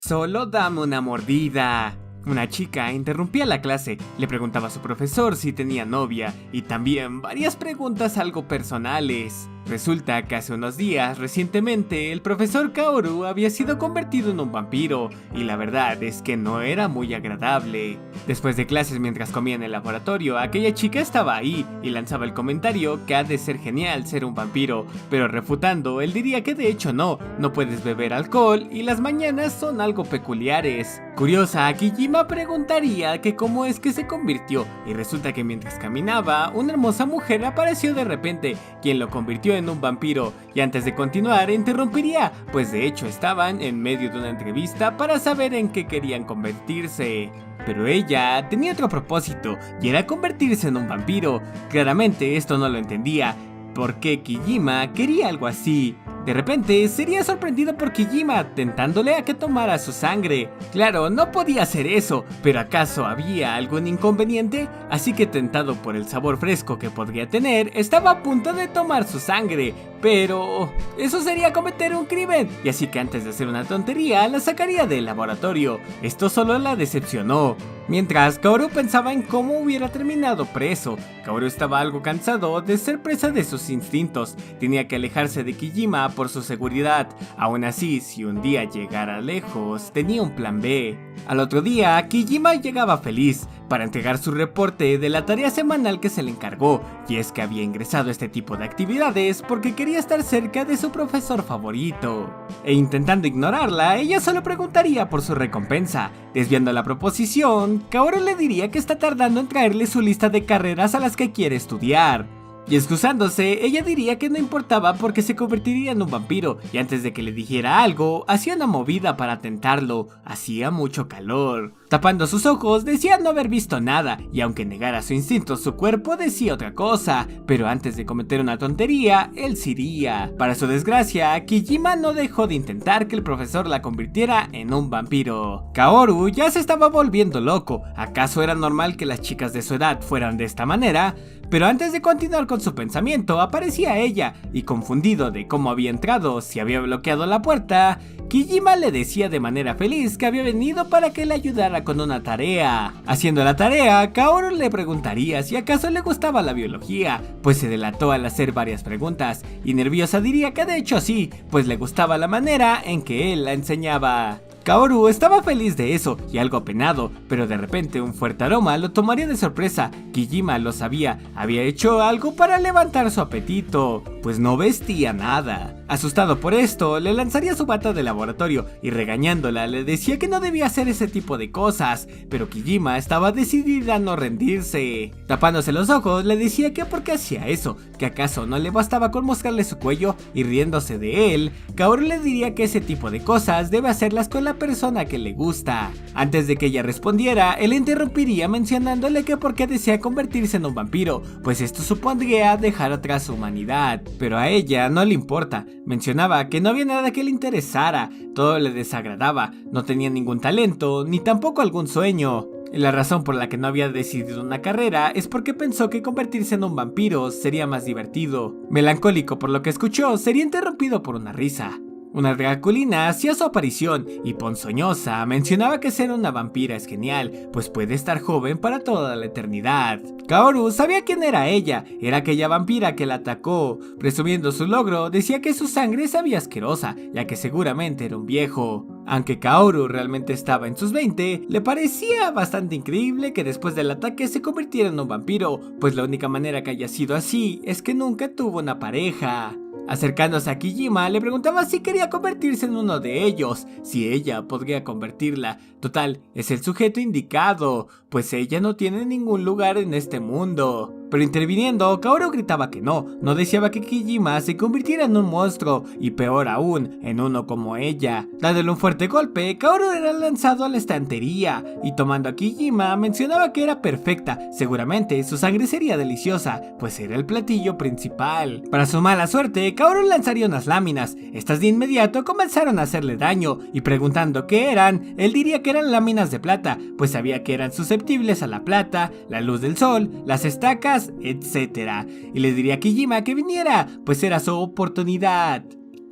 Solo dame una mordida. Una chica interrumpía la clase, le preguntaba a su profesor si tenía novia y también varias preguntas algo personales. Resulta que hace unos días, recientemente, el profesor Kaoru había sido convertido en un vampiro y la verdad es que no era muy agradable. Después de clases mientras comía en el laboratorio, aquella chica estaba ahí y lanzaba el comentario que ha de ser genial ser un vampiro, pero refutando, él diría que de hecho no puedes beber alcohol y las mañanas son algo peculiares. Curiosa, Kijima preguntaría que cómo es que se convirtió y resulta que mientras caminaba, una hermosa mujer apareció de repente, quien lo convirtió en un vampiro, y antes de continuar interrumpiría, pues de hecho estaban en medio de una entrevista para saber en qué querían convertirse. Pero ella tenía otro propósito, y era convertirse en un vampiro. Claramente esto no lo entendía, porque Kijima quería algo así. De repente, sería sorprendido por Kijima, tentándole a que tomara su sangre. Claro, no podía hacer eso, pero ¿acaso había algún inconveniente? Así que tentado por el sabor fresco que podría tener, estaba a punto de tomar su sangre. Pero eso sería cometer un crimen, y así que antes de hacer una tontería, la sacaría del laboratorio. Esto solo la decepcionó. Mientras, Kaoru pensaba en cómo hubiera terminado preso. Kaoru estaba algo cansado de ser presa de sus instintos. Tenía que alejarse de Kijima por su seguridad. Aún así, si un día llegara lejos, tenía un plan B. Al otro día, Kijima llegaba feliz para entregar su reporte de la tarea semanal que se le encargó, y es que había ingresado a este tipo de actividades porque quería estar cerca de su profesor favorito. E intentando ignorarla, ella solo preguntaría por su recompensa. Desviando la proposición, Kaoru le diría que está tardando en traerle su lista de carreras a las que quiere estudiar. Y excusándose, ella diría que no importaba porque se convertiría en un vampiro, y antes de que le dijera algo, hacía una movida para tentarlo. Hacía mucho calor. Tapando sus ojos, decía no haber visto nada, y aunque negara su instinto, su cuerpo decía otra cosa. Pero antes de cometer una tontería, él se iría. Para su desgracia, Kijima no dejó de intentar que el profesor la convirtiera en un vampiro. Kaoru ya se estaba volviendo loco. ¿Acaso era normal que las chicas de su edad fueran de esta manera? Pero antes de continuar con su pensamiento, aparecía ella, y confundido de cómo había entrado, si había bloqueado la puerta, Kijima le decía de manera feliz que había venido para que le ayudara con una tarea. Haciendo la tarea, Kaoru le preguntaría si acaso le gustaba la biología, pues se delató al hacer varias preguntas, y nerviosa diría que de hecho sí, pues le gustaba la manera en que él la enseñaba. Kaoru estaba feliz de eso y algo apenado, pero de repente un fuerte aroma lo tomaría de sorpresa. Kijima lo sabía, había hecho algo para levantar su apetito, pues no vestía nada. Asustado por esto, le lanzaría su bata de laboratorio y regañándola le decía que no debía hacer ese tipo de cosas, pero Kijima estaba decidida a no rendirse. Tapándose los ojos, le decía que por qué hacía eso, que acaso no le bastaba con mostrarle su cuello, y riéndose de él, Kaoru le diría que ese tipo de cosas debe hacerlas con la persona que le gusta. Antes de que ella respondiera, él interrumpiría mencionándole que por qué desea convertirse en un vampiro, pues esto supondría dejar atrás su humanidad, pero a ella no le importa. Mencionaba que no había nada que le interesara, todo le desagradaba, no tenía ningún talento, ni tampoco algún sueño. La razón por la que no había decidido una carrera es porque pensó que convertirse en un vampiro sería más divertido. Melancólico por lo que escuchó, sería interrumpido por una risa. Una draculina hacía su aparición y ponzoñosa mencionaba que ser una vampira es genial, pues puede estar joven para toda la eternidad. Kaoru sabía quién era ella, era aquella vampira que la atacó. Presumiendo su logro, decía que su sangre sabía asquerosa, ya que seguramente era un viejo. Aunque Kaoru realmente estaba en sus 20, le parecía bastante increíble que después del ataque se convirtiera en un vampiro, pues la única manera que haya sido así es que nunca tuvo una pareja. Acercándose a Kijima, le preguntaba si quería convertirse en uno de ellos, si ella podría convertirla. Total, es el sujeto indicado, pues ella no tiene ningún lugar en este mundo. Pero interviniendo, Kaoru gritaba que no deseaba que Kijima se convirtiera en un monstruo, y peor aún, en uno como ella. Dándole un fuerte golpe, Kaoru era lanzado a la estantería, y tomando a Kijima mencionaba que era perfecta, seguramente su sangre sería deliciosa, pues era el platillo principal. Para su mala suerte, Kaoru lanzaría unas láminas, estas de inmediato comenzaron a hacerle daño, y preguntando qué eran, él diría que eran láminas de plata, pues sabía que eran susceptibles a la plata, la luz del sol, las estacas, etc. Y le diría a Kijima que viniera, pues era su oportunidad.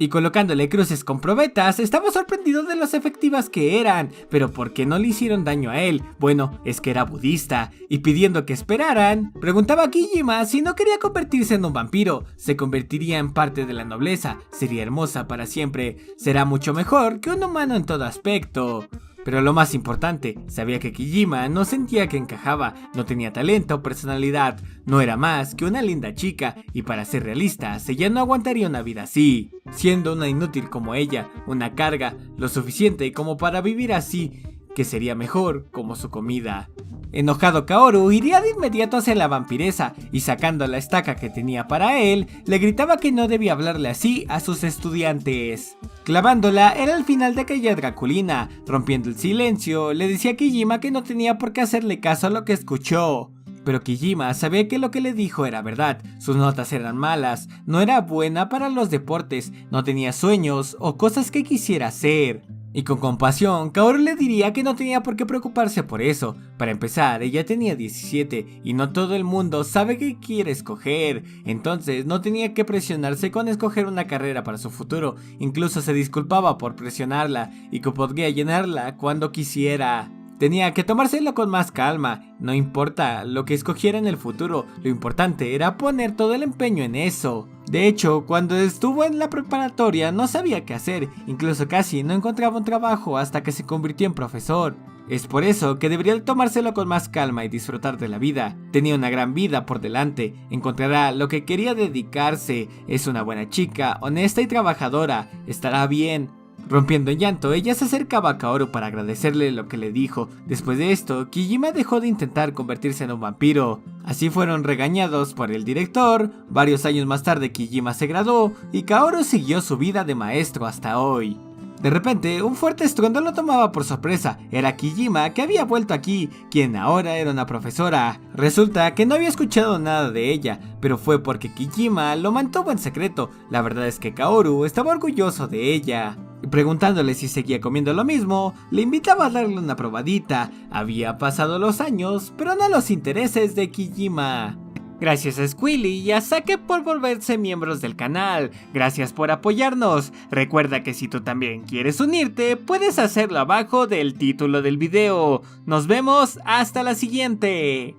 y colocándole cruces con probetas, estaba sorprendido de los efectivas que eran, pero ¿por qué no le hicieron daño a él? Bueno, es que era budista, y pidiendo que esperaran, preguntaba a Kijima si no quería convertirse en un vampiro, se convertiría en parte de la nobleza, sería hermosa para siempre, será mucho mejor que un humano en todo aspecto. Pero lo más importante, sabía que Kijima no sentía que encajaba, no tenía talento o personalidad, no era más que una linda chica, y para ser realistas, ella no aguantaría una vida así, siendo una inútil como ella, una carga, lo suficiente como para vivir así, que sería mejor como su comida. Enojado, Kaoru iría de inmediato hacia la vampiresa y sacando la estaca que tenía para él, le gritaba que no debía hablarle así a sus estudiantes. Clavándola era el final de aquella draculina, rompiendo el silencio, le decía a Kijima que no tenía por qué hacerle caso a lo que escuchó. Pero Kijima sabía que lo que le dijo era verdad, sus notas eran malas, no era buena para los deportes, no tenía sueños o cosas que quisiera hacer. Y con compasión, Kaoru le diría que no tenía por qué preocuparse por eso. Para empezar, ella tenía 17 y no todo el mundo sabe qué quiere escoger. Entonces no tenía que presionarse con escoger una carrera para su futuro. Incluso se disculpaba por presionarla y que podría llenarla cuando quisiera. Tenía que tomárselo con más calma, no importa lo que escogiera en el futuro, lo importante era poner todo el empeño en eso. De hecho, cuando estuvo en la preparatoria no sabía qué hacer, incluso casi no encontraba un trabajo hasta que se convirtió en profesor. Es por eso que debería tomárselo con más calma y disfrutar de la vida. Tenía una gran vida por delante, encontrará lo que quería dedicarse, es una buena chica, honesta y trabajadora, estará bien. Rompiendo en llanto, ella se acercaba a Kaoru para agradecerle lo que le dijo. Después de esto, Kijima dejó de intentar convertirse en un vampiro. Así fueron regañados por el director. Varios años más tarde Kijima se graduó y Kaoru siguió su vida de maestro hasta hoy. De repente, un fuerte estruendo lo tomaba por sorpresa. Era Kijima, que había vuelto aquí, quien ahora era una profesora. Resulta que no había escuchado nada de ella, pero fue porque Kijima lo mantuvo en secreto. La verdad es que Kaoru estaba orgulloso de ella. Y preguntándole si seguía comiendo lo mismo, le invitaba a darle una probadita. Había pasado los años, pero no los intereses de Kijima. Gracias a Squilly y a Sake por volverse miembros del canal. Gracias por apoyarnos. Recuerda que si tú también quieres unirte, puedes hacerlo abajo del título del video. Nos vemos hasta la siguiente.